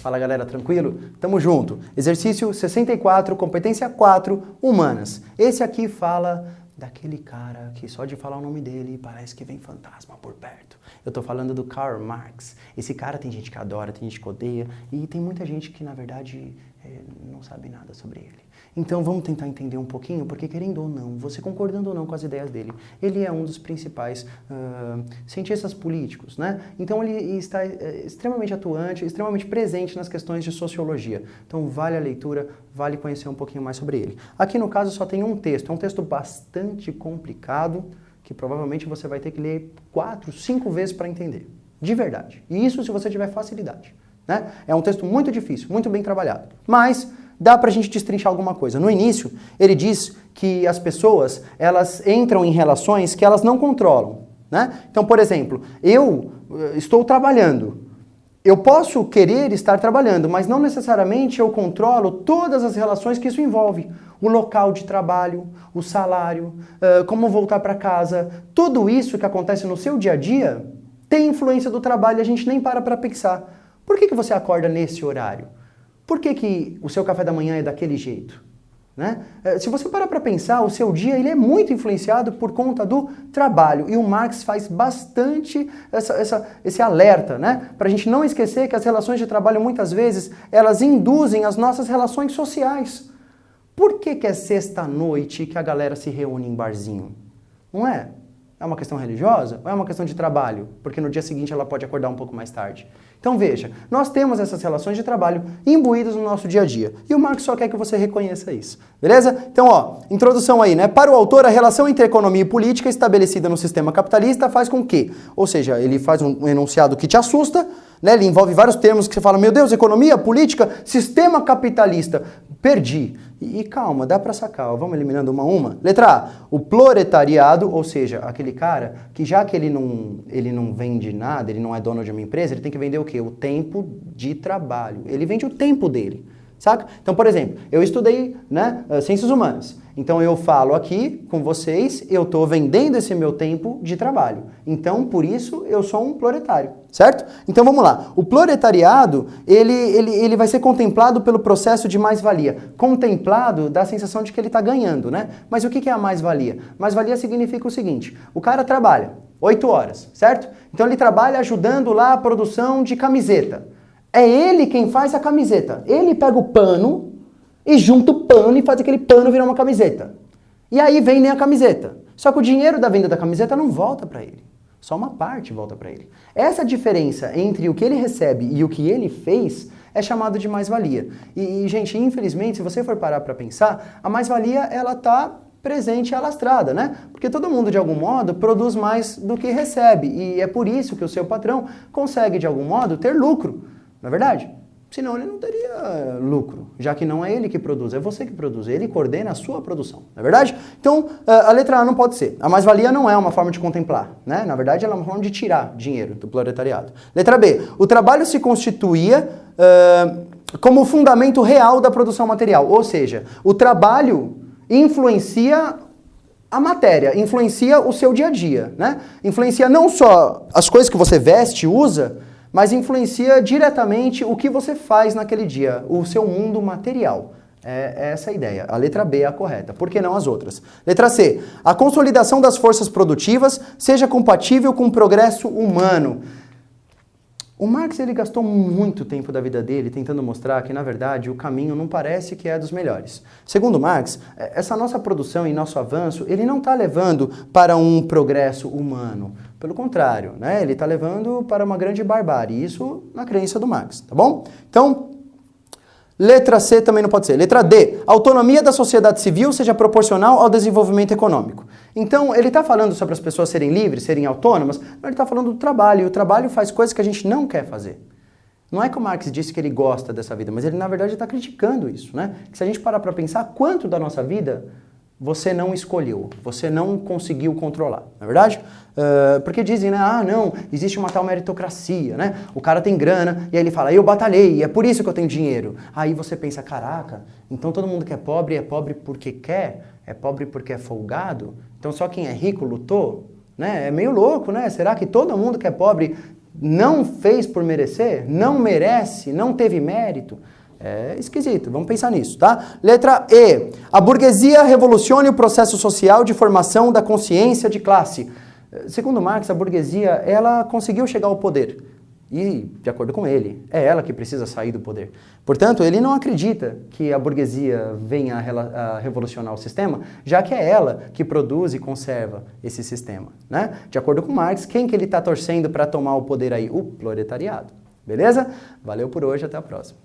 Fala galera, tranquilo? Tamo junto. Exercício 64, competência 4, humanas. Esse aqui fala daquele cara que só de falar o nome dele parece que vem fantasma por perto. Eu tô falando do Karl Marx. Esse cara tem gente que adora, tem gente que odeia e tem muita gente que na verdade não sabe nada sobre ele. Então vamos tentar entender um pouquinho, porque querendo ou não, você concordando ou não com as ideias dele, ele é um dos principais cientistas políticos, né? Então ele está extremamente atuante, extremamente presente nas questões de sociologia. Então vale a leitura, vale conhecer um pouquinho mais sobre ele. Aqui no caso só tem um texto, é um texto bastante complicado, que provavelmente você vai ter que ler 4, 5 vezes para entender, de verdade. E isso se você tiver facilidade, né? É um texto muito difícil, muito bem trabalhado, mas dá pra gente destrinchar alguma coisa. No início, ele diz que as pessoas, elas entram em relações que elas não controlam, né? Então, por exemplo, eu estou trabalhando. Eu posso querer estar trabalhando, mas não necessariamente eu controlo todas as relações que isso envolve. O local de trabalho, o salário, como voltar para casa. Tudo isso que acontece no seu dia a dia tem influência do trabalho e a gente nem para pensar. Por que você acorda nesse horário? Por que o seu café da manhã é daquele jeito? Né? Se você parar para pensar, o seu dia ele é muito influenciado por conta do trabalho. E o Marx faz bastante esse alerta, né? Para a gente não esquecer que as relações de trabalho, muitas vezes, elas induzem as nossas relações sociais. Por que é sexta-noite que a galera se reúne em barzinho? Não é? É uma questão religiosa ou é uma questão de trabalho? Porque no dia seguinte ela pode acordar um pouco mais tarde. Então veja, nós temos essas relações de trabalho imbuídas no nosso dia a dia. E o Marx só quer que você reconheça isso. Beleza? Então, ó, introdução aí, né? Para o autor, a relação entre economia e política estabelecida no sistema capitalista faz com que, ou seja, ele faz um enunciado que te assusta, né? Ele envolve vários termos que você fala, meu Deus, economia, política, sistema capitalista. Perdi. E calma, dá pra sacar, ó, vamos eliminando uma a uma. Letra A, o proletariado, ou seja, aquele cara que já que ele não vende nada, ele não é dono de uma empresa, ele tem que vender o quê? O tempo de trabalho. Ele vende o tempo dele, saca? Então, por exemplo, eu estudei, né, ciências humanas. Então eu falo aqui com vocês, eu estou vendendo esse meu tempo de trabalho. Então, por isso, eu sou um proletário, certo? Então vamos lá. O proletariado, ele vai ser contemplado pelo processo de mais-valia. Contemplado dá a sensação de que ele está ganhando, né? Mas o que é a mais-valia? Mais-valia significa o seguinte, o cara trabalha 8 horas, certo? Então ele trabalha ajudando lá a produção de camiseta. É ele quem faz a camiseta. Ele pega o pano e junta o pano e faz aquele pano virar uma camiseta. E aí vendem a camiseta. Só que o dinheiro da venda da camiseta não volta para ele. Só uma parte volta para ele. Essa diferença entre o que ele recebe e o que ele fez é chamado de mais-valia. E, gente, infelizmente, se você for parar para pensar, a mais-valia, ela tá presente e alastrada, né? Porque todo mundo, de algum modo, produz mais do que recebe. E é por isso que o seu patrão consegue, de algum modo, ter lucro. Não é verdade? Senão ele não teria lucro, já que não é ele que produz, é você que produz, ele coordena a sua produção, não é verdade? Então, a letra A não pode ser. A mais-valia não é uma forma de contemplar, né? Na verdade, ela é uma forma de tirar dinheiro do proletariado. Letra B, o trabalho se constituía como o fundamento real da produção material, ou seja, o trabalho influencia a matéria, influencia o seu dia a dia, né? Influencia não só as coisas que você veste, usa, mas influencia diretamente o que você faz naquele dia, o seu mundo material. É essa a ideia. A letra B é a correta. Por que não as outras? Letra C. A consolidação das forças produtivas seja compatível com o progresso humano. O Marx ele gastou muito tempo da vida dele tentando mostrar que, na verdade, o caminho não parece que é dos melhores. Segundo Marx, essa nossa produção e nosso avanço, ele não está levando para um progresso humano. Pelo contrário, né? Ele está levando para uma grande barbárie. Isso na crença do Marx, tá bom? Então, letra C também não pode ser. Letra D. A autonomia da sociedade civil seja proporcional ao desenvolvimento econômico. Então, ele está falando sobre as pessoas serem livres, serem autônomas, mas ele está falando do trabalho. E o trabalho faz coisas que a gente não quer fazer. Não é que o Marx disse que ele gosta dessa vida, mas ele, na verdade, está criticando isso, né? Que se a gente parar para pensar, quanto da nossa vida você não escolheu, você não conseguiu controlar, não é verdade? Porque dizem, né, ah, não, existe uma tal meritocracia, né? O cara tem grana e aí ele fala, eu batalhei, é por isso que eu tenho dinheiro. Aí você pensa, caraca, então todo mundo que é pobre porque quer, é pobre porque é folgado? Então só quem é rico lutou? Né? É meio louco, né? Será que todo mundo que é pobre não fez por merecer, não merece, não teve mérito. É esquisito, vamos pensar nisso, tá? Letra E. A burguesia revoluciona o processo social de formação da consciência de classe. Segundo Marx, a burguesia, ela conseguiu chegar ao poder. E, de acordo com ele, é ela que precisa sair do poder. Portanto, ele não acredita que a burguesia venha a revolucionar o sistema, já que é ela que produz e conserva esse sistema, né? De acordo com Marx, quem que ele está torcendo para tomar o poder aí? O proletariado. Beleza? Valeu por hoje, até a próxima.